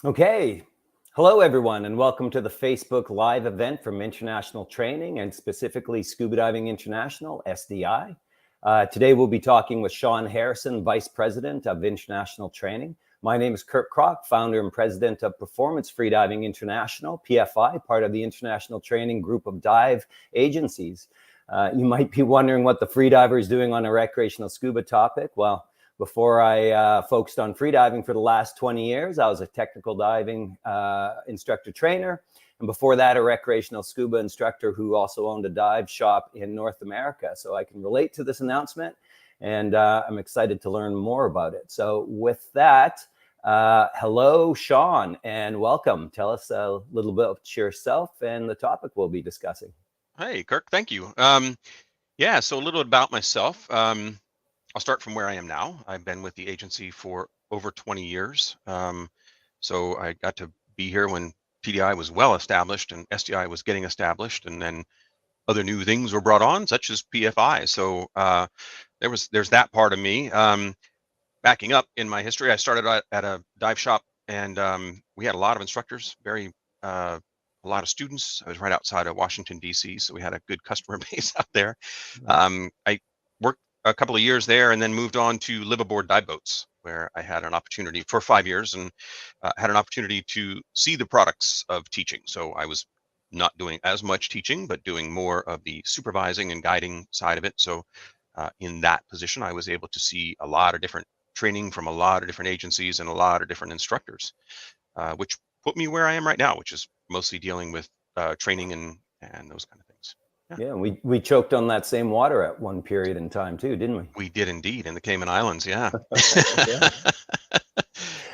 Okay. Hello, everyone, and welcome to the Facebook Live event from International Training and specifically Scuba Diving International, SDI. Today, we'll be talking with Sean Harrison, Vice President of International Training. My name is Kirk, founder and president of Performance Freediving International, PFI, part of the International Training Group of dive agencies. You might be wondering what the freediver is doing on a recreational scuba topic. Well, before I focused on freediving for the last 20 years, I was a technical diving instructor trainer. And before that, a recreational scuba instructor who also owned a dive shop in North America. So I can relate to this announcement, and I'm excited to learn more about it. So with that, hello, Sean, and welcome. Tell us a little bit about yourself and the topic we'll be discussing. Hey, Kirk, thank you. Yeah, so a little about myself. I'll start from where I am now. I've been with the agency for over 20 years. So I got to be here when TDI was well established and SDI was getting established, and then other new things were brought on, such as PFI. So there's that part of me. Backing up in my history, I started at a dive shop, and we had a lot of instructors, a lot of students. I was right outside of Washington, D.C., so we had a good customer base out there. I worked a couple of years there and then moved on to live aboard dive boats, where I had an opportunity for 5 years and had an opportunity to see the products of teaching. So I was not doing as much teaching, but doing more of the supervising and guiding side of it. So in that position, I was able to see a lot of different training from a lot of different agencies and a lot of different instructors, which put me where I am right now, which is mostly dealing with training and those kind of things. Yeah, we choked on that same water at one period in time too, didn't we? We did indeed, in the Cayman Islands, yeah.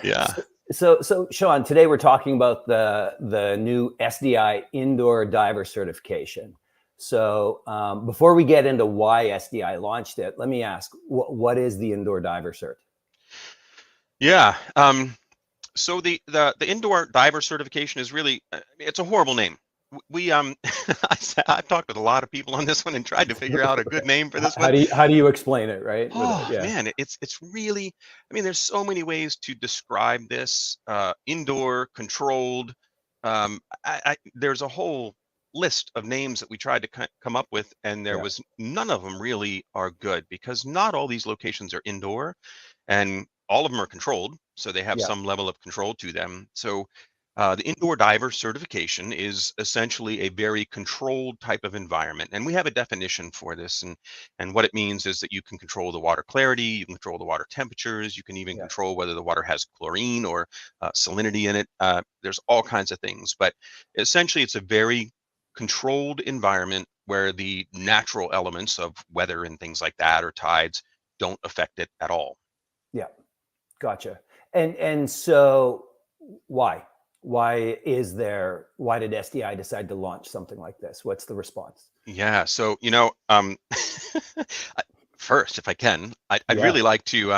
Yeah. So Sean, today we're talking about the new SDI Indoor Diver Certification. So before we get into why SDI launched it, let me ask, what is the Indoor Diver Cert? Yeah, so the Indoor Diver Certification is really, it's a horrible name. I've talked with a lot of people on this one and tried to figure out a good name for this one. How do you explain it, right? Oh, yeah. Man, it's really, I mean, there's so many ways to describe this. Indoor, controlled. There's a whole list of names that we tried to come up with, and there was none of them really are good, because not all these locations are indoor, and all of them are controlled, so they have some level of control to them. So the Indoor Diver Certification is essentially a very controlled type of environment. And we have a definition for this. And what it means is that you can control the water clarity, you can control the water temperatures, you can even control whether the water has chlorine or salinity in it. There's all kinds of things. But essentially, it's a very controlled environment where the natural elements of weather and things like that, or tides, don't affect it at all. Yeah, gotcha. And so why? Why did SDI decide to launch something like this? What's the response? Yeah, so first, if I can, I'd really like to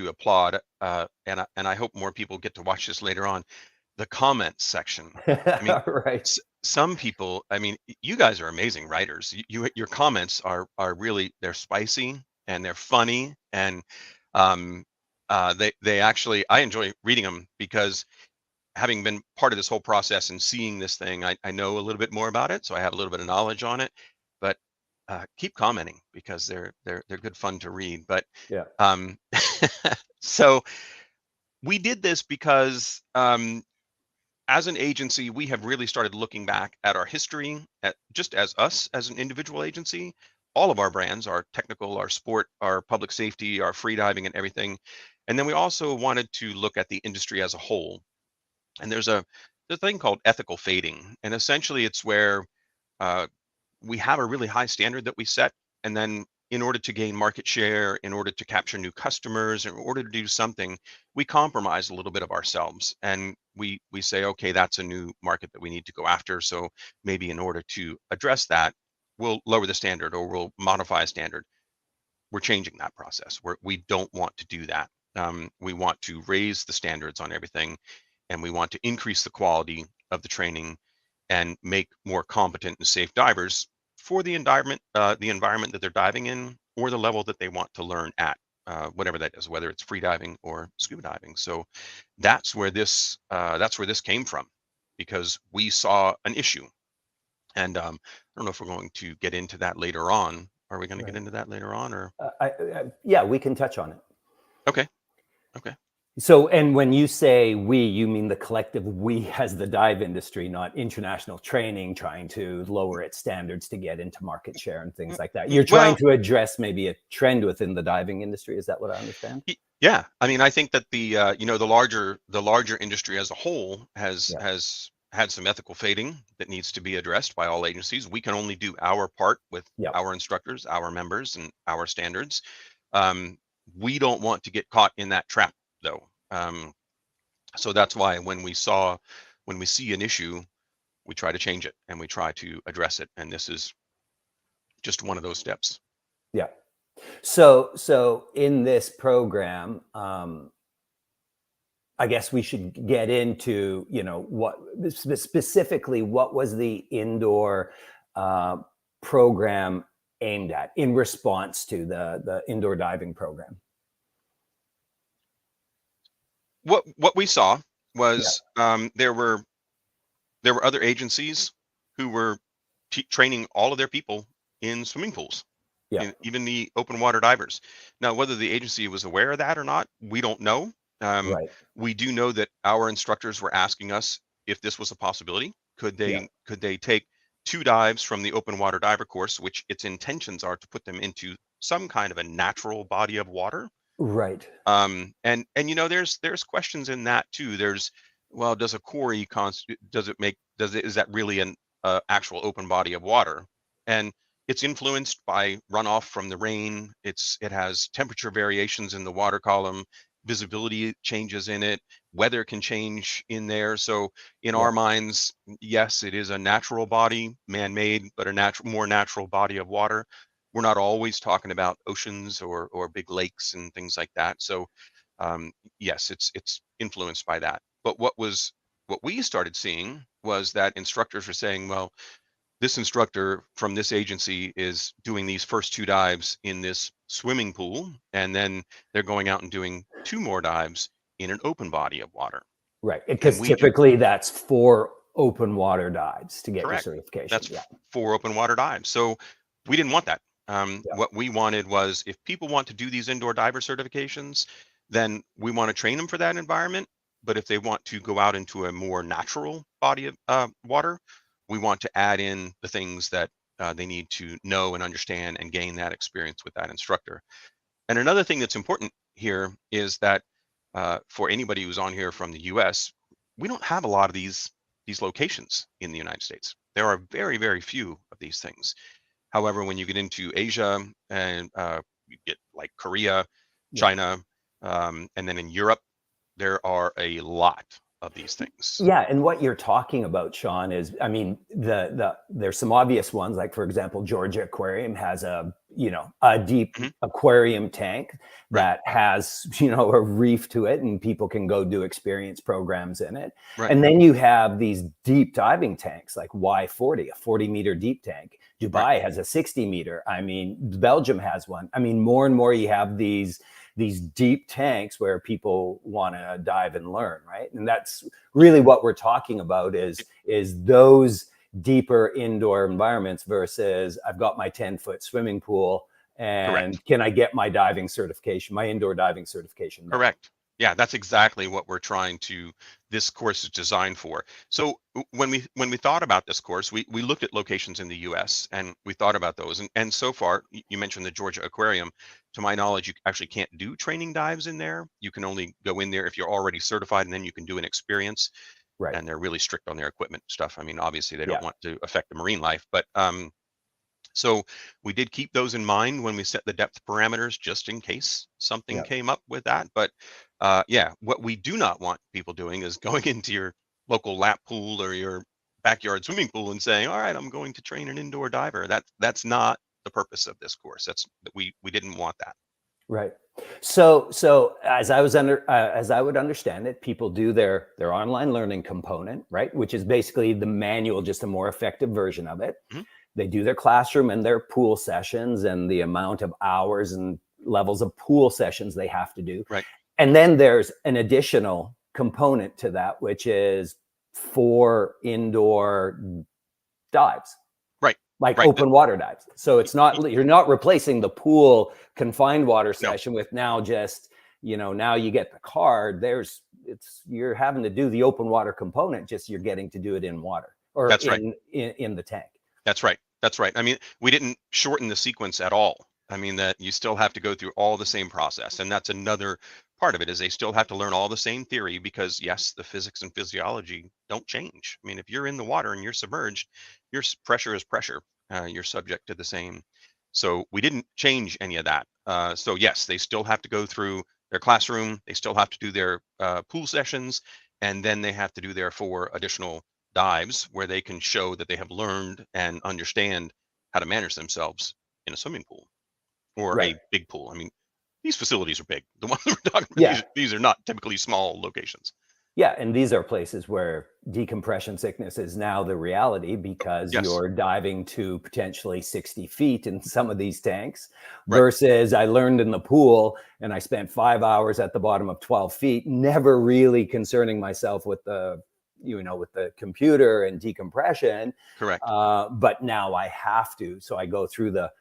applaud, and I hope more people get to watch this later on, the comments section. I mean, right. Some people, I mean, you guys are amazing writers. Your comments are really, they're spicy and they're funny, and they actually, I enjoy reading them, because having been part of this whole process and seeing this thing, I know a little bit more about it, so I have a little bit of knowledge on it. But keep commenting, because they're good fun to read. But so we did this because as an agency, we have really started looking back at our history, at just as us as an individual agency, all of our brands, our technical, our sport, our public safety, our freediving, and everything. And then we also wanted to look at the industry as a whole. And there's a thing called ethical fading, and essentially it's where we have a really high standard that we set, and then in order to gain market share, in order to capture new customers, in order to do something, we compromise a little bit of ourselves, and we say, okay, that's a new market that we need to go after. So maybe in order to address that, we'll lower the standard or we'll modify a standard. We're changing that process. We don't want to do that. We want to raise the standards on everything, and we want to increase the quality of the training and make more competent and safe divers for the environment that they're diving in, or the level that they want to learn at, whatever that is, whether it's free diving or scuba diving. So that's where this came from, because we saw an issue. And I don't know if we're going to get into that later on. Are we going to get into that later on, or? Yeah, we can touch on it. Okay. Okay. So, and when you say we, you mean the collective we as the dive industry, not international training trying to lower its standards to get into market share and things like that. You're trying to address maybe a trend within the diving industry. Is that what I understand? Yeah. I mean, I think that the larger industry as a whole has had some ethical fading that needs to be addressed by all agencies. We can only do our part with our instructors, our members, and our standards. We don't want to get caught in that trap, though. So that's why when we see an issue, we try to change it and we try to address it. And this is just one of those steps. Yeah. So in this program, I guess we should get into, what specifically, what was the indoor program aimed at in response to the indoor diving program? What we saw was there were other agencies who were training all of their people in swimming pools, even the open water divers. Now, whether the agency was aware of that or not, we don't know. We do know that our instructors were asking us if this was a possibility. Could they take 2 dives from the open water diver course, which its intentions are to put them into some kind of a natural body of water? Right. And there's questions in that too. There's, well, does a quarry is that really an actual open body of water? And it's influenced by runoff from the rain. It has temperature variations in the water column, visibility changes in it, weather can change in there. So in our minds, yes, it is a natural body, man-made, but a more natural body of water. We're not always talking about oceans or big lakes and things like that. So yes, it's influenced by that. But what we started seeing was that instructors were saying, well, this instructor from this agency is doing these first 2 dives in this swimming pool, and then they're going out and doing 2 more dives in an open body of water. Right, because typically that's 4 open water dives to get your certification. That's 4 open water dives. So we didn't want that. What we wanted was, if people want to do these indoor diver certifications, then we want to train them for that environment. But if they want to go out into a more natural body of water, we want to add in the things that they need to know and understand and gain that experience with that instructor. And another thing that's important here is that for anybody who's on here from the US, we don't have a lot of these locations in the United States. There are very, very few of these things. However, when you get into Asia and you get like Korea, China, and then in Europe, there are a lot of these things. Yeah, and what you're talking about, Sean, is, I mean, there's some obvious ones, like, for example, Georgia Aquarium has a deep aquarium tank that has, a reef to it, and people can go do experience programs in it. And then you have these deep diving tanks like Y40, a 40-meter deep tank. Dubai has a 60-meter. I mean, Belgium has one. I mean, more and more you have these deep tanks where people want to dive and learn, right? And that's really what we're talking about is those deeper indoor environments versus I've got my 10-foot swimming pool and can I get my diving certification, my indoor diving certification now? Correct. Yeah, that's exactly what this course is designed for. So when we thought about this course, we looked at locations in the US and we thought about those. And so far, you mentioned the Georgia Aquarium. To my knowledge, you actually can't do training dives in there. You can only go in there if you're already certified, and then you can do an experience. And they're really strict on their equipment stuff. I mean, obviously they don't want to affect the marine life, but So we did keep those in mind when we set the depth parameters, just in case something Yeah. came up with that. But yeah, what we do not want people doing is going into your local lap pool or your backyard swimming pool and saying, "All right, I'm going to train an indoor diver." That's not the purpose of this course. We didn't want that. Right. So as I would understand it, people do their online learning component, right, which is basically the manual, just a more effective version of it. Mhm. They do their classroom and their pool sessions and the amount of hours and levels of pool sessions they have to do. Right. And then there's an additional component to that, which is 4 indoor dives, Right. like Right. open water dives. So it's not, you're not replacing the pool confined water No, session with now just, now you get the card. You're having to do the open water component, just you're getting to do it in water or that's right. in the tank. That's right. That's right. I mean, we didn't shorten the sequence at all. I mean, that you still have to go through all the same process. And that's another part of it, is they still have to learn all the same theory, because yes, the physics and physiology don't change. I mean, if you're in the water and you're submerged, pressure is pressure. You're subject to the same. So we didn't change any of that. So yes, they still have to go through their classroom. They still have to do their pool sessions, and then they have to do their 4 additional dives where they can show that they have learned and understand how to manage themselves in a swimming pool or Right. a big pool. I mean, these facilities are big. The ones we're talking about, Yeah. these are not typically small locations. Yeah, and these are places where decompression sickness is now the reality, because Yes, you're diving to potentially 60 feet in some of these tanks, right, versus I learned in the pool and I spent 5 hours at the bottom of 12 feet, never really concerning myself with with the computer and decompression. correct, But now I have to. So I go through the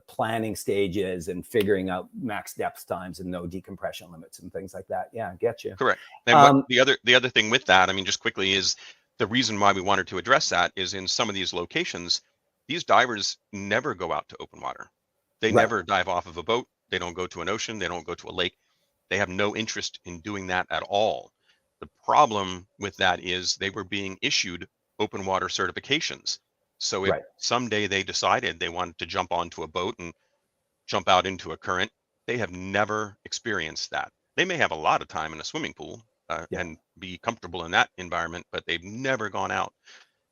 planning stages and figuring out max depth times and no decompression limits and things like that. Yeah, I get you. correct. And what Um, the other thing with that, I mean, just quickly, is the reason why we wanted to address that is in some of these locations, these divers never go out to open water. They right, never dive off of a boat. They don't go to an ocean. They don't go to a lake. They have no interest in doing that at all. The problem with that is they were being issued open water certifications. So if right, someday they decided they wanted to jump onto a boat and jump out into a current, they have never experienced that. They may have a lot of time in a swimming pool yeah, and be comfortable in that environment, but they've never gone out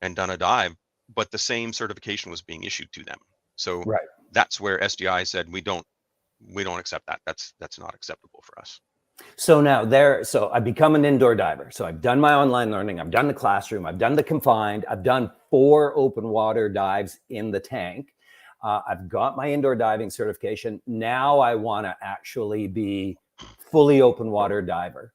and done a dive. But the same certification was being issued to them. So right. that's where SDI said we don't accept that. That's not acceptable for us. So I become an indoor diver. So I've done my online learning, I've done the classroom, I've done the confined, I've done 4 open water dives in the tank. I've got my indoor diving certification. Now I want to actually be fully open water diver.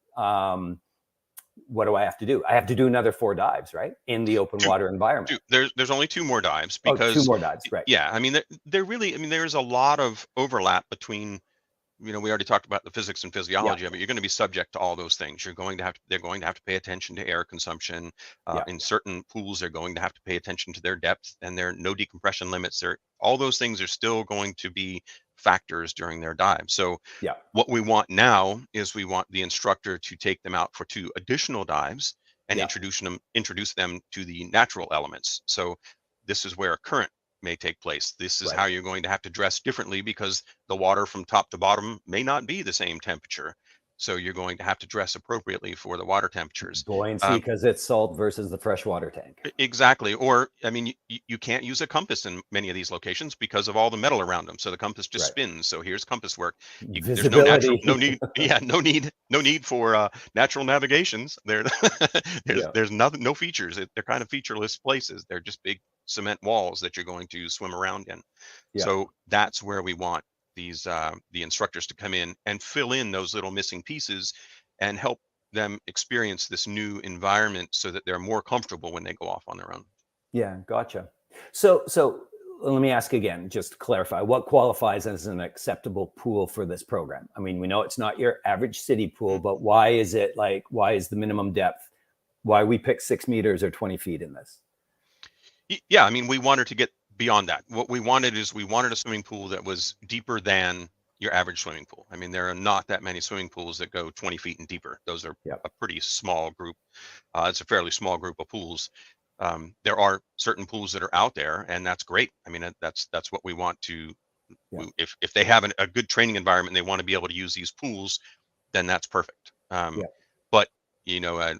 What do I have to do? I have to do another 4 dives, right? In the open Two, water environment. two. There's only 2 more dives Oh, 2 because more dives, right? yeah, I mean they're really, I mean there's a lot of overlap between, we already talked about the physics and Yeah, physiology of it. You're going to be subject to all those things. They're going to have to pay attention to air consumption. yeah, In certain pools, they're going to have to pay attention to their depth and their no decompression limits. All those things are still going to be factors during their dive. So yeah, what we want now is we want the instructor to take them out for 2 additional dives and yeah, introduce them to the natural elements. So this is where a current may take place. This is right. how you're going to have to dress differently, because the water from top to bottom may not be the same temperature. So you're going to have to dress appropriately for the water temperatures. Buoyancy Um, because it's salt versus the freshwater tank. Exactly. Or, I mean, you can't use a compass in many of these locations because of all the metal around them. So the compass just Right. spins. So here's compass work. There's no Visibility. need. Yeah, no need for natural navigations. Yeah, there's nothing, no features. They're kind of featureless places. They're just big cement walls that you're going to swim around in. yeah. So that's where we want the instructors to come in and fill in those little missing pieces and help them experience this new environment so that they're more comfortable when they go off on their own. Yeah, gotcha. So let me ask again, just to clarify, what qualifies as an acceptable pool for this program? I mean, we know it's not your average city pool, Mm. but why is the minimum depth? Why we pick 6 meters or 20 feet in this? Yeah, I mean, we wanted to get beyond that. What we wanted is we wanted a swimming pool that was deeper than your average swimming pool. I mean, there are not that many swimming pools that go 20 feet and deeper. Those are Yeah, a pretty small group. It's a fairly small group of pools. There are certain pools that are out there, and that's great. I mean, that's what we want to. Yeah. If they have a good training environment, and they want to be able to use these pools, then that's perfect. Yeah. But you know,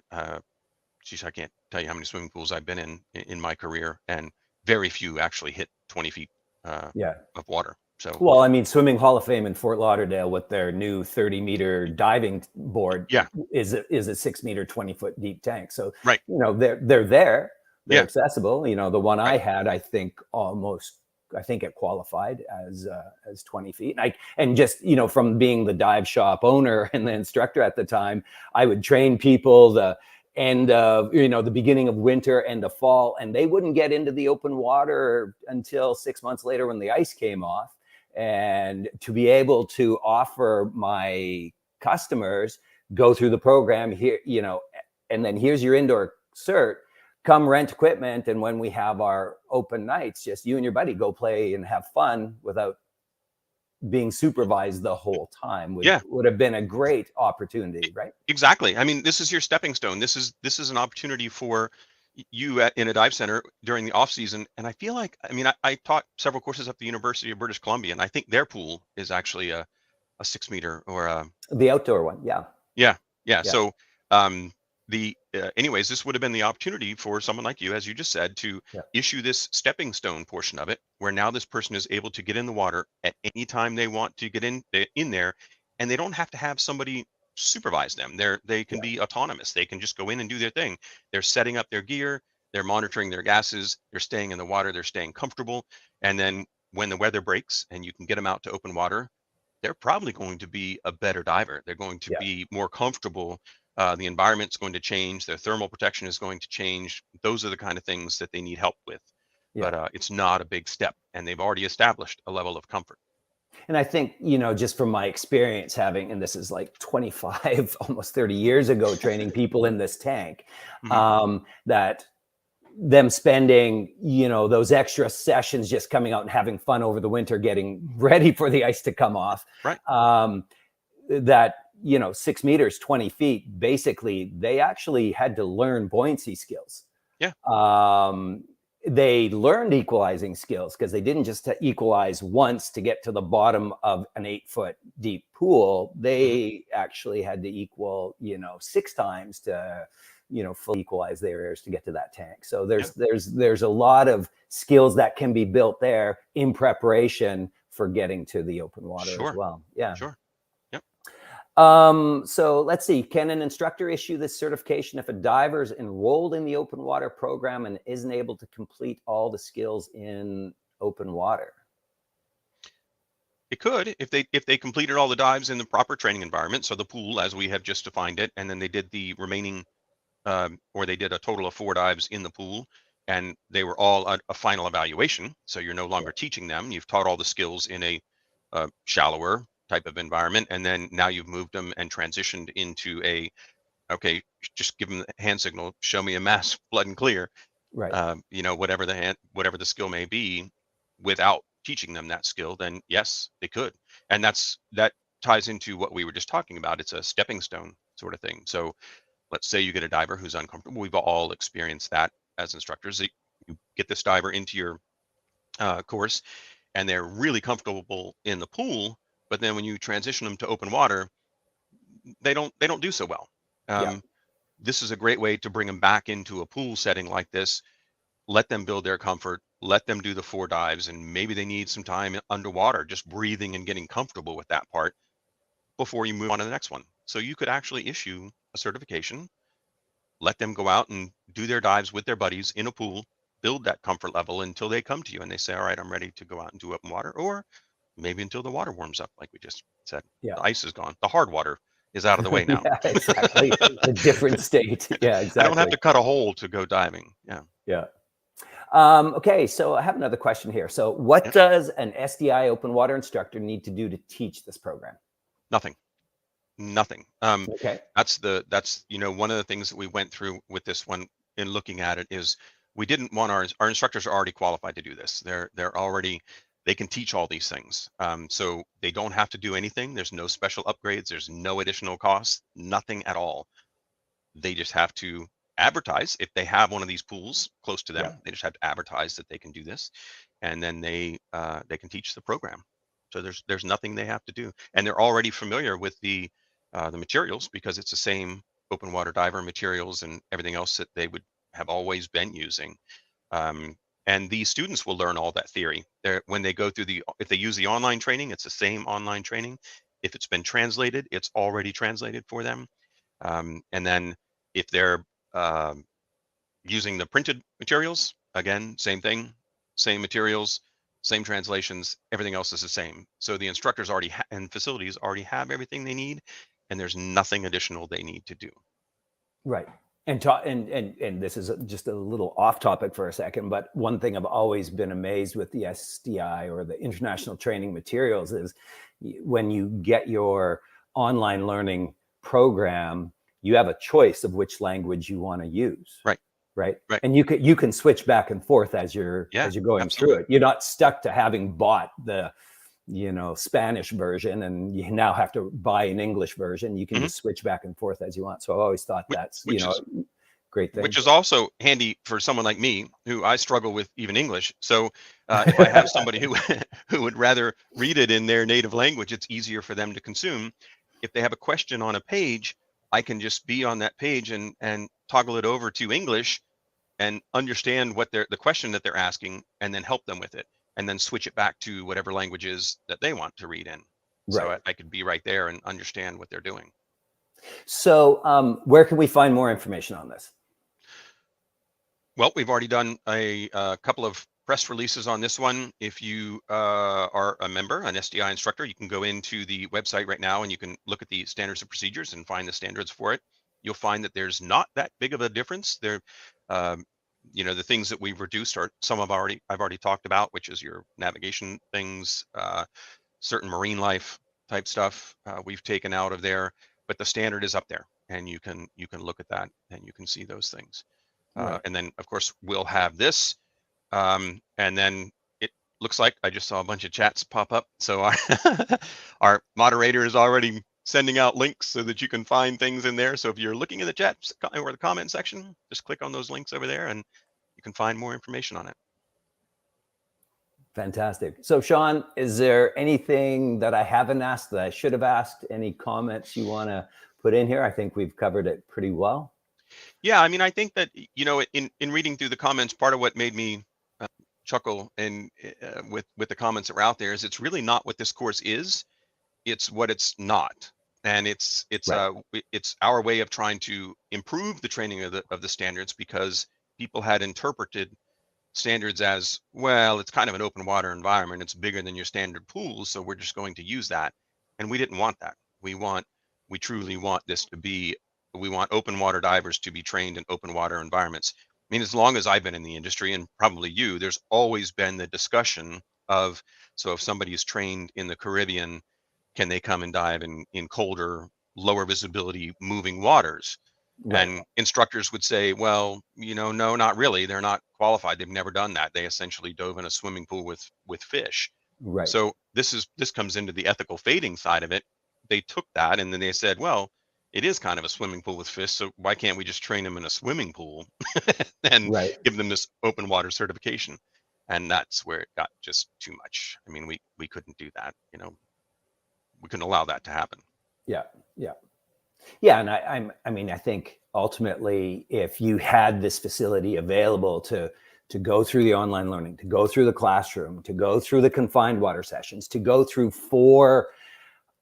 geez, I can't tell you how many swimming pools I've been in my career, and very few actually hit 20 feet Yeah. of water. So Well, I mean, Swimming Hall of Fame in Fort Lauderdale with their new 30-meter diving board yeah, is a 6-meter, 20-foot deep tank. So, right, they're there, they're yeah, accessible. The one I right, had, I think it qualified as 20 feet. And just, from being the dive shop owner and the instructor at the time, I would train people the beginning of winter and the fall, and they wouldn't get into the open water until 6 months later when the ice came off. And to be able to offer my customers, go through the program here, and then here's your indoor cert, come rent equipment. And when we have our open nights, just you and your buddy go play and have fun without being supervised the whole time yeah. would have been a great opportunity, right? Exactly. I mean, this is your stepping stone. This is an opportunity for you in a dive center during the off season. And I feel like, I mean, I taught several courses at the University of British Columbia, and I think their pool is actually a 6 meter or a The outdoor one. Yeah. yeah, yeah. Yeah. So anyways, this would have been the opportunity for someone like you, as you just said, to Yeah. issue this stepping stone portion of it, where now this person is able to get in the water at any time they want to get in there, and they don't have to have somebody supervise them. They can Yeah. be autonomous. They can just go in and do their thing. They're setting up their gear, they're monitoring their gases, they're staying in the water, they're staying comfortable, and then when the weather breaks and you can get them out to open water, they're probably going to be a better diver. They're going to Yeah. be more comfortable. The environment's going to change. Their thermal protection is going to change. Those are the kind of things that they need help with. Yeah. But it's not a big step, and they've already established a level of comfort. And I think, just from my experience and this is like 25, almost 30 years ago, training people in this tank, Hmm. that them spending, those extra sessions just coming out and having fun over the winter, getting ready for the ice to come off, Right. that, 6 meters, 20 feet, basically, they actually had to learn buoyancy skills. Yeah. They learned equalizing skills because they didn't just equalize once to get to the bottom of an 8-foot deep pool. They actually had to equal, 6 times to, fully equalize their errors to get to that tank. So there's a lot of skills that can be built there in preparation for getting to the open water Sure. as well. Yeah. Sure. Yep. So let's see. Can an instructor issue this certification if a diver is enrolled in the open water program and isn't able to complete all the skills in open water? It could if they completed all the dives in the proper training environment. So the pool, as we have just defined it, and then they did the remaining, or they did a total of 4 dives in the pool, and they were all a final evaluation. So you're no longer teaching them. You've taught all the skills in a shallower type of environment, and then now you've moved them and transitioned into okay, just give them the hand signal, show me a mask, blood and clear, Right. whatever the skill may be, without teaching them that skill, then yes, they could. And that ties into what we were just talking about. It's a stepping stone sort of thing. So let's say you get a diver who's uncomfortable. We've all experienced that as instructors. You get this diver into your course, and they're really comfortable in the pool, but then when you transition them to open water, they don't do so well. Yeah. This is a great way to bring them back into a pool setting like this. Let them build their comfort, let them do the 4 dives, and maybe they need some time underwater just breathing and getting comfortable with that part before you move on to the next one. So you could actually issue a certification, let them go out and do their dives with their buddies in a pool, build that comfort level until they come to you and they say, all right, I'm ready to go out and do open water, or maybe until the water warms up, like we just said. Yeah. The ice is gone, the hard water is out of the way now. Yeah, exactly. A different state. Yeah, exactly. I don't have to cut a hole to go diving. Yeah. Yeah. Okay, so I have another question here. So what Yep. does an SDI open water instructor need to do to teach this program? Nothing. Okay. That's one of the things that we went through with this one in looking at it is we didn't want our instructors are already qualified to do this. They can teach all these things. So they don't have to do anything. There's no special upgrades. There's no additional costs, nothing at all. They just have to advertise if they have one of these pools close to them. Yeah. They just have to advertise that they can do this, and then they can teach the program. So there's nothing they have to do, and they're already familiar with the materials, because it's the same open water diver materials and everything else that they would have always been using. And these students will learn all that theory. When they go through if they use the online training, it's the same online training. If it's been translated, it's already translated for them. And then if they're using the printed materials, again, same thing, same materials, same translations, everything else is the same. So the instructors already and facilities already have everything they need, and there's nothing additional they need to do. Right. And this is just a little off topic for a second, but one thing I've always been amazed with the SDI or the international training materials is when you get your online learning program, you have a choice of which language you want to use. Right. Right. Right. And you can switch back and forth as you're going absolutely. through it. You're not stuck to having bought the Spanish version and you now have to buy an English version. You can just switch back and forth as you want. So I've always thought that's great thing. Which is also handy for someone like me, who I struggle with even English. So if I have somebody who would rather read it in their native language, it's easier for them to consume. If they have a question on a page, I can just be on that page and toggle it over to English and understand what the question that they're asking, and then help them with it, and then switch it back to whatever languages that they want to read in. So I could be right there and understand what they're doing. So where can we find more information on this? Well, we've already done a couple of press releases on this one. If you are a member, an SDI instructor, you can go into the website right now and you can look at the standards and procedures and find the standards for it. You'll find that there's not that big of a difference. There, the things that we've reduced are some I've already talked about, which is your navigation things, certain marine life type stuff we've taken out of there, but the standard is up there, and you can look at that and you can see those things. And then of course we'll have this, and then it looks like I just saw a bunch of chats pop up. So our moderator is already sending out links so that you can find things in there. So if you're looking in the chat or the comment section, just click on those links over there and you can find more information on it. Fantastic. So Sean, is there anything that I haven't asked that I should have asked? Any comments you want to put in here? I think we've covered it pretty well. Yeah, I mean, I think that, in reading through the comments, part of what made me chuckle and with the comments that were out there is it's really not what this course is. It's what it's not. And it's our way of trying to improve the training of the standards, because people had interpreted standards as, well, it's kind of an open water environment. It's bigger than your standard pools, so we're just going to use that. And we didn't want that. We truly want this to be, we want open water divers to be trained in open water environments. I mean, as long as I've been in the industry, and probably you, there's always been the discussion of, so if somebody is trained in the Caribbean, can they come and dive in colder, lower visibility moving waters? Right. And instructors would say, well, no, not really. They're not qualified. They've never done that. They essentially dove in a swimming pool with fish. Right. So this comes into the ethical fading side of it. They took that and then they said, well, it is kind of a swimming pool with fish, so why can't we just train them in a swimming pool and give them this open water certification? And that's where it got just too much. I mean, we couldn't do that. We couldn't allow that to happen. Yeah. And I think ultimately, if you had this facility available to go through the online learning, to go through the classroom, to go through the confined water sessions, to go through 4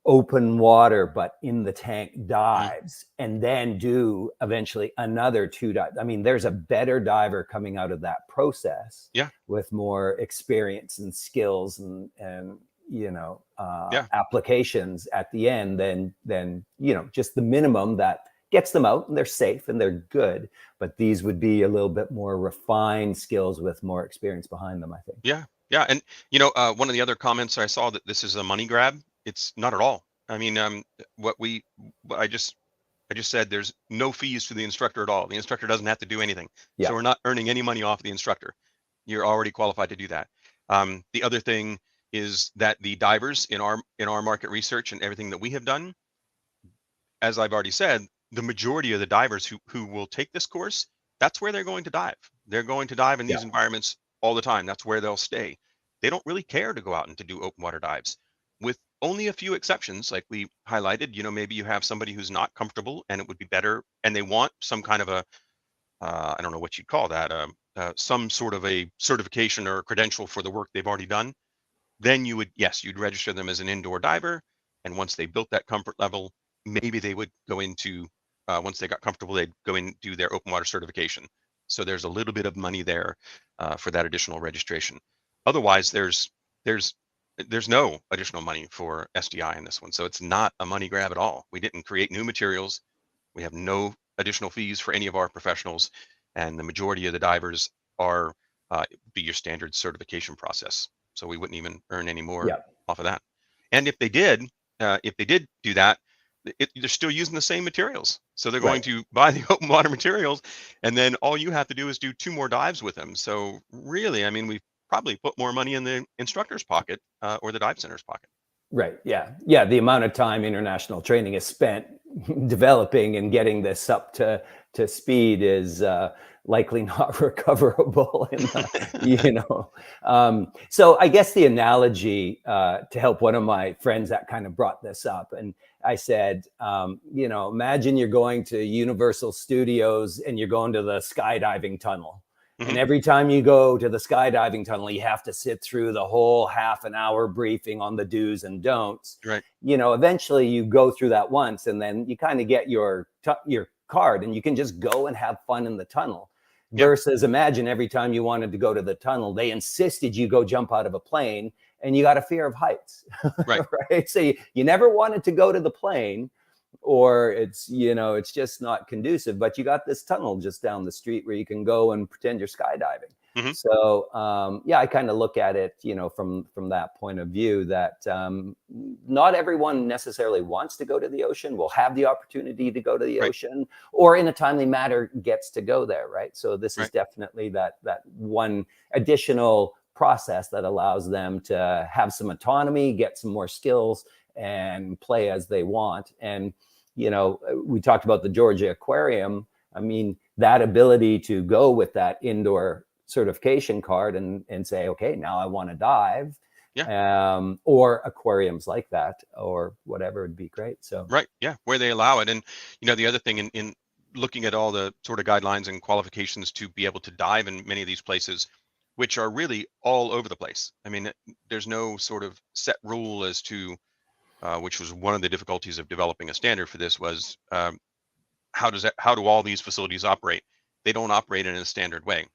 open water but in the tank dives, and then do eventually another 2 dives. I mean, there's a better diver coming out of that process with more experience and skills and applications at the end than just the minimum that gets them out and they're safe and they're good. But these would be a little bit more refined skills with more experience behind them, I think. Yeah. And one of the other comments I saw, that this is a money grab. It's not at all. I mean, I just said there's no fees to the instructor at all. The instructor doesn't have to do anything. So we're not earning any money off the instructor. You're already qualified to do that. The other thing is that the divers in our market research and everything that we have done, as I've already said, the majority of the divers who will take this course, that's where they're going to dive. They're going to dive in Yeah. these environments all the time. That's where they'll stay. They don't really care to go out and to do open water dives, with only a few exceptions, like we highlighted. Maybe you have somebody who's not comfortable and it would be better, and they want some kind of a, I don't know what you'd call that, some sort of a certification or credential for the work they've already done. Then you'd register them as an indoor diver. And once they built that comfort level, maybe they would go into, once they got comfortable, they'd go and do their open water certification. So there's a little bit of money there for that additional registration. Otherwise, there's no additional money for SDI in this one. So it's not a money grab at all. We didn't create new materials. We have no additional fees for any of our professionals. And the majority of the divers are be your standard certification process. So we wouldn't even earn any more Yeah. off of that. And if they did do that, they're still using the same materials. So they're going to buy the open water materials, and then all you have to do is do 2 more dives with them. So really, I mean, we probably put more money in the instructor's pocket or the dive center's pocket. Right. Yeah. Yeah. The amount of time international training is spent developing and getting this up to speed is likely not recoverable. So I guess the analogy to help one of my friends that kind of brought this up, and I said, imagine you're going to Universal Studios and you're going to the skydiving tunnel. And every time you go to the skydiving tunnel, you have to sit through the whole half an hour briefing on the do's and don'ts. Right. Eventually you go through that once, and then you kind of get your card, and you can just go and have fun in the tunnel. Yep. Versus imagine every time you wanted to go to the tunnel, they insisted you go jump out of a plane, and you got a fear of heights. Right. Right. So you never wanted to go to the plane, or it's just not conducive, but you got this tunnel just down the street where you can go and pretend you're skydiving. So I kind of look at it from that point of view, that not everyone necessarily wants to go to the ocean, will have the opportunity to go to the ocean, or in a timely manner gets to go there, right? So this is definitely that one additional process that allows them to have some autonomy, get some more skills, and play as they want. And we talked about the Georgia Aquarium. I mean, that ability to go with that indoor certification card and say, okay, now I want to dive, or aquariums like that or whatever would be great. So where they allow it. And the other thing in looking at all the sort of guidelines and qualifications to be able to dive in many of these places, which are really all over the place. I mean, there's no sort of set rule as to which was one of the difficulties of developing a standard for this, was how do all these facilities operate? They don't operate in a standard way.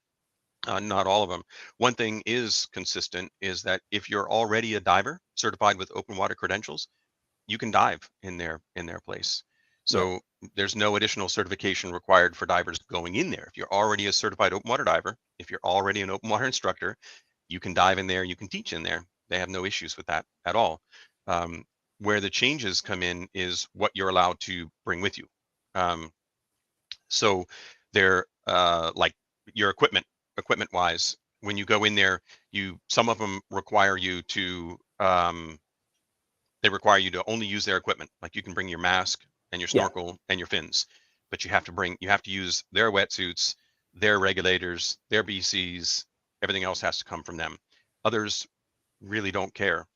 Not all of them. One thing is consistent is that if you're already a diver certified with open water credentials, you can dive in their place. So there's no additional certification required for divers going in there. If you're already a certified open water diver, if you're already an open water instructor, you can dive in there, you can teach in there. They have no issues with that at all. Where the changes come in is what you're allowed to bring with you. So they're like your equipment wise, when you go in there, some of them require you to only use their equipment. Like you can bring your mask and your snorkel and your fins, but you have to use their wetsuits, their regulators, their BCs. Everything else has to come from them. Others really don't care.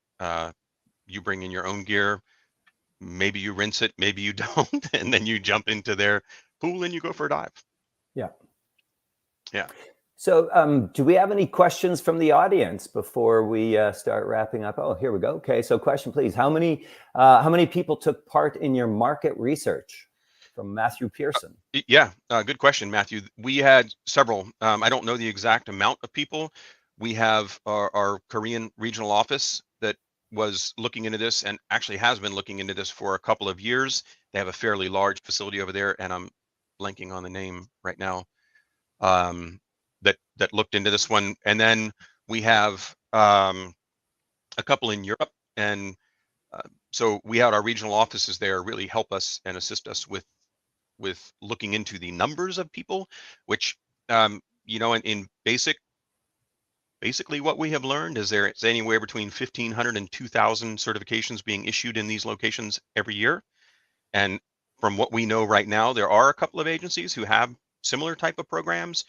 You bring in your own gear, maybe you rinse it, maybe you don't, and then you jump into their pool and you go for a dive. Yeah. So do we have any questions from the audience before we start wrapping up? Oh, here we go. Okay, so question, please. How many people took part in your market research? From Matthew Pearson. Good question, Matthew. We had several. I don't know the exact amount of people. We have our Korean regional office that was looking into this, and actually has been looking into this for a couple of years. They have a fairly large facility over there, and I'm blanking on the name right now. That looked into this one. And then we have a couple in Europe, and so we had our regional offices there really help us and assist us with looking into the numbers of people, which in basically what we have learned is it's anywhere between 1,500 and 2,000 certifications being issued in these locations every year. And from what we know right now, there are a couple of agencies who have similar type of programs,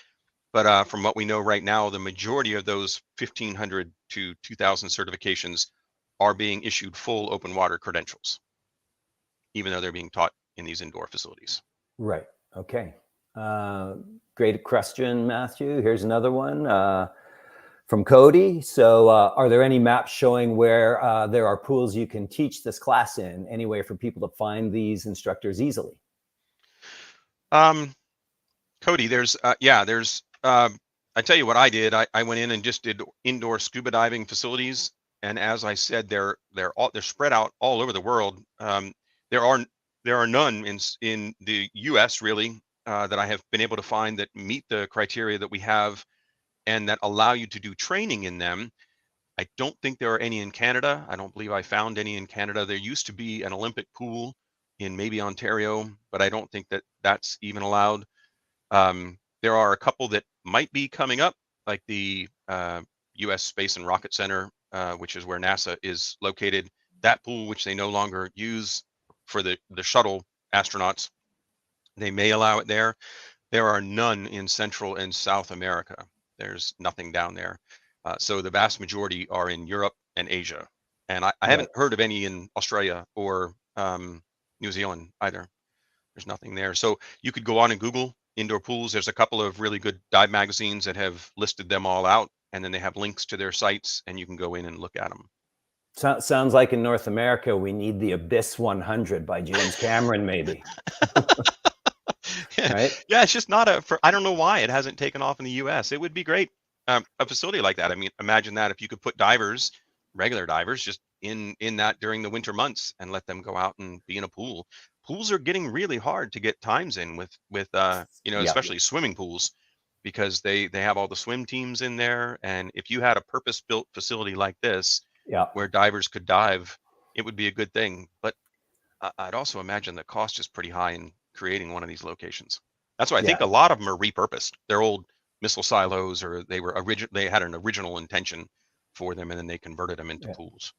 but from what we know right now, the majority of those 1,500 to 2,000 certifications are being issued full open water credentials, even though they're being taught in these indoor facilities. Right. Okay. Great question, Matthew. Here's another one from Cody. So are there any maps showing where there are pools you can teach this class in? Any way for people to find these instructors easily? Cody, there's I tell you what I did. I went in and just did indoor scuba diving facilities, and as I said, they're spread out all over the world. There are none in the U.S. really that I have been able to find that meet the criteria that we have and that allow you to do training in them. I don't think there are any in Canada. I don't believe I found any in Canada. There used to be an Olympic pool in maybe Ontario, but I don't think that that's even allowed. There are a couple that might be coming up, like the U.S. Space and Rocket Center, which is where NASA is located. That pool, which they no longer use for the shuttle astronauts, they may allow it there. There are none in Central and South America. There's nothing down there. So the vast majority are in Europe and Asia. And I haven't heard of any in Australia or New Zealand either. There's nothing there. So you could go on and Google indoor pools. There's a couple of really good dive magazines that have listed them all out, and then they have links to their sites, and you can go in and look at them. Sounds like in North America, we need the Abyss 100 by James Cameron, maybe. Right? Yeah, it's just not I don't know why it hasn't taken off in the US. It would be great. A facility like that. I mean, imagine that if you could put divers, regular divers, just in that during the winter months and let them go out and be in a pool. Pools are getting really hard to get times in with especially swimming pools, because they have all the swim teams in there. And if you had a purpose-built facility like this, where divers could dive, it would be a good thing. But I'd also imagine the cost is pretty high in creating one of these locations. That's why I think a lot of them are repurposed. They're old missile silos, or they had an original intention for them, and then they converted them into pools.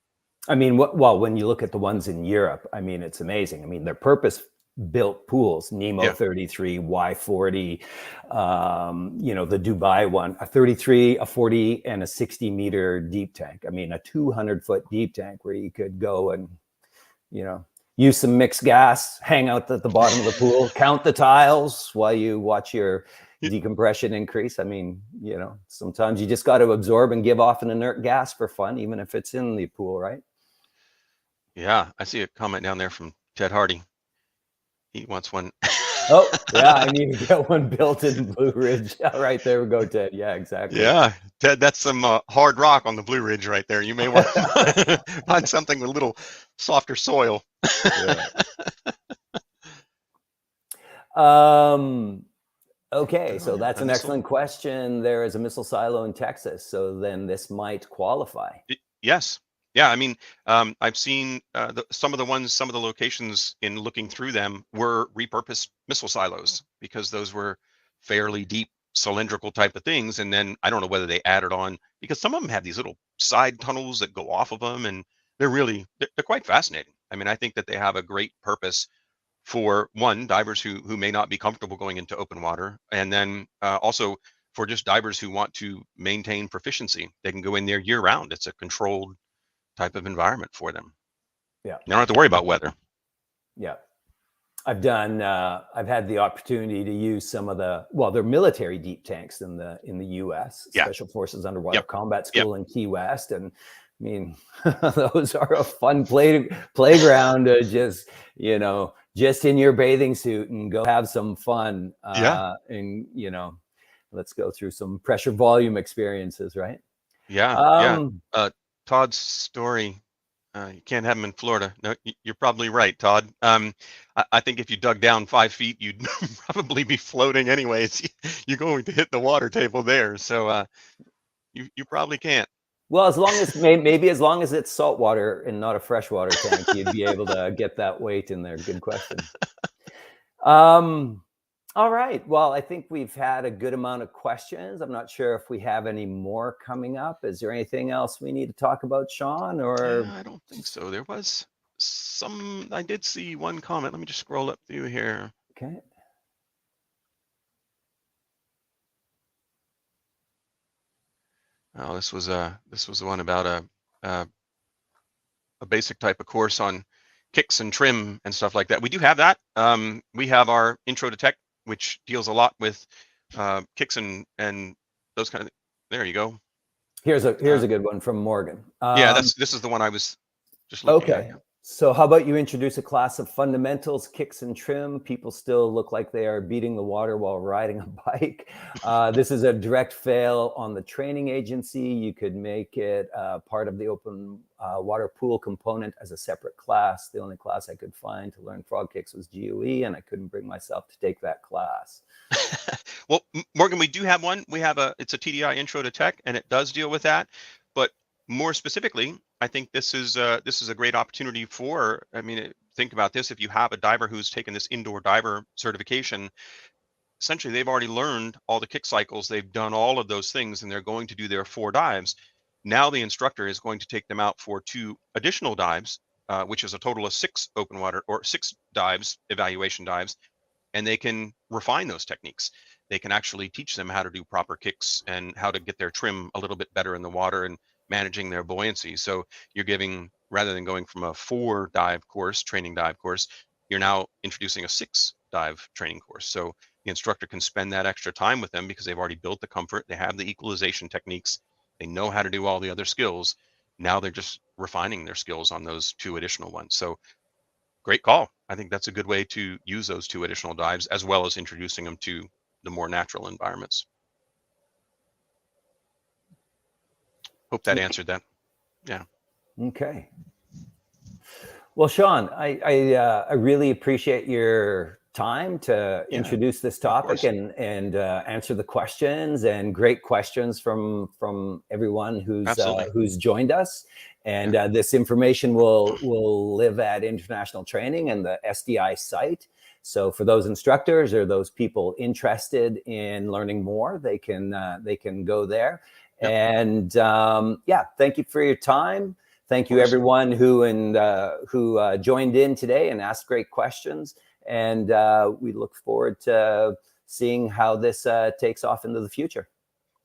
I mean, when you look at the ones in Europe, I mean, it's amazing. I mean, they're purpose-built pools, Nemo 33, Y40, the Dubai one, a 33, a 40, and a 60-meter deep tank. I mean, a 200-foot deep tank where you could go and, use some mixed gas, hang out at the bottom of the pool, count the tiles while you watch your decompression increase. I mean, sometimes you just got to absorb and give off an inert gas for fun, even if it's in the pool, right? Yeah, I see a comment down there from Ted Hardy. He wants one. Oh, yeah, I need to get one built in Blue Ridge. All right, there we go, Ted. Yeah, exactly. Yeah, Ted, that's some hard rock on the Blue Ridge right there. You may want to find something with a little softer soil. Okay, so that's an excellent question. There is a missile silo in Texas, so then this might qualify. Yes. Yeah, I mean, I've seen some of the locations in looking through them were repurposed missile silos, because those were fairly deep cylindrical type of things. And then I don't know whether they added on, because some of them have these little side tunnels that go off of them, and they're quite fascinating. I mean, I think that they have a great purpose for divers who may not be comfortable going into open water, and then also for just divers who want to maintain proficiency. They can go in there year round. It's a controlled type of environment for them. Yeah, you don't have to worry about weather. Yeah, I've had the opportunity to use some of they're military deep tanks in the U.S. Special Forces Underwater Combat School in Key West, and I mean, those are a fun playground to just in your bathing suit and go have some fun. And let's go through some pressure volume experiences, right? Todd's story, you can't have them in Florida. No, you're probably right, Todd. I think if you dug down 5 feet, you'd probably be floating anyways. You're going to hit the water table there, so you probably can't. Well, as long as it's salt water and not a freshwater tank, you'd be able to get that weight in there. Good question. All right. Well, I think we've had a good amount of questions. I'm not sure if we have any more coming up. Is there anything else we need to talk about, Sean? Or I don't think so. There was I did see one comment. Let me just scroll up through here. Okay. Oh, this was the one about a basic type of course on kicks and trim and stuff like that. We do have that. We have our Intro to Tech, which deals a lot with kicks and those kind of. There you go. Here's a good one from Morgan. Yeah, this is the one I was just looking at. Okay. So how about you introduce a class of fundamentals, kicks and trim? People still look like they are beating the water while riding a bike. This is a direct fail on the training agency. You could make it part of the open water pool component as a separate class. The only class I could find to learn frog kicks was GOE, and I couldn't bring myself to take that class. Well, Morgan, we do have one. It's a TDI Intro to Tech, and it does deal with that. But more specifically, I think this is a great opportunity for. I mean, think about this: if you have a diver who's taken this indoor diver certification, essentially they've already learned all the kick cycles. They've done all of those things, and they're going to do their 4 dives. Now the instructor is going to take them out for 2 additional dives, which is a total of 6 open water or 6 dives, evaluation dives. And they can refine those techniques. They can actually teach them how to do proper kicks and how to get their trim a little bit better in the water and managing their buoyancy. So you're giving, rather than going from a 4 dive course, training dive course, you're now introducing a 6 dive training course. So the instructor can spend that extra time with them because they've already built the comfort. They have the equalization techniques. They know how to do all the other skills. Now they're just refining their skills on those 2 additional ones. So great call. I think that's a good way to use those 2 additional dives, as well as introducing them to the more natural environments. Hope that answered that. Yeah. Okay. Well, Sean, I really appreciate your time to introduce this topic and answer the questions, and great questions from everyone who's joined us. And this information will live at International Training and the SDI site. So for those instructors or those people interested in learning more, they can go there. Yep. And thank you for your time. Thank you everyone who joined in today and asked great questions. And we look forward to seeing how this takes off into the future.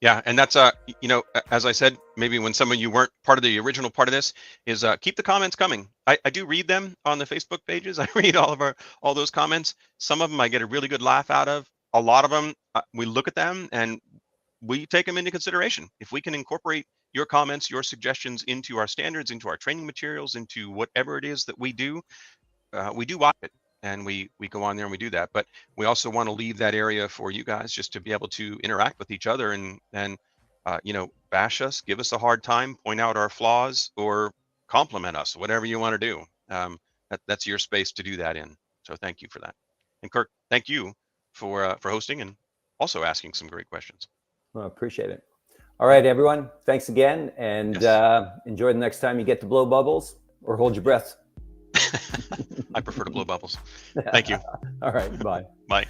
Yeah, and that's as I said, maybe when some of you weren't part of the original part of this, is keep the comments coming. I do read them on the Facebook pages. I read all those comments. Some of them I get a really good laugh out of. A lot of them we look at them and we take them into consideration. If we can incorporate your comments, your suggestions into our standards, into our training materials, into whatever it is that we do watch it. And we go on there and we do that. But we also want to leave that area for you guys just to be able to interact with each other and bash us, give us a hard time, point out our flaws, or compliment us, whatever you want to do. That's your space to do that in. So thank you for that. And Kirk, thank you for hosting and also asking some great questions. Well, I appreciate it. All right, everyone. Thanks again. And enjoy the next time you get to blow bubbles or hold your breath. I prefer to blow bubbles. Thank you. All right. Bye. Bye.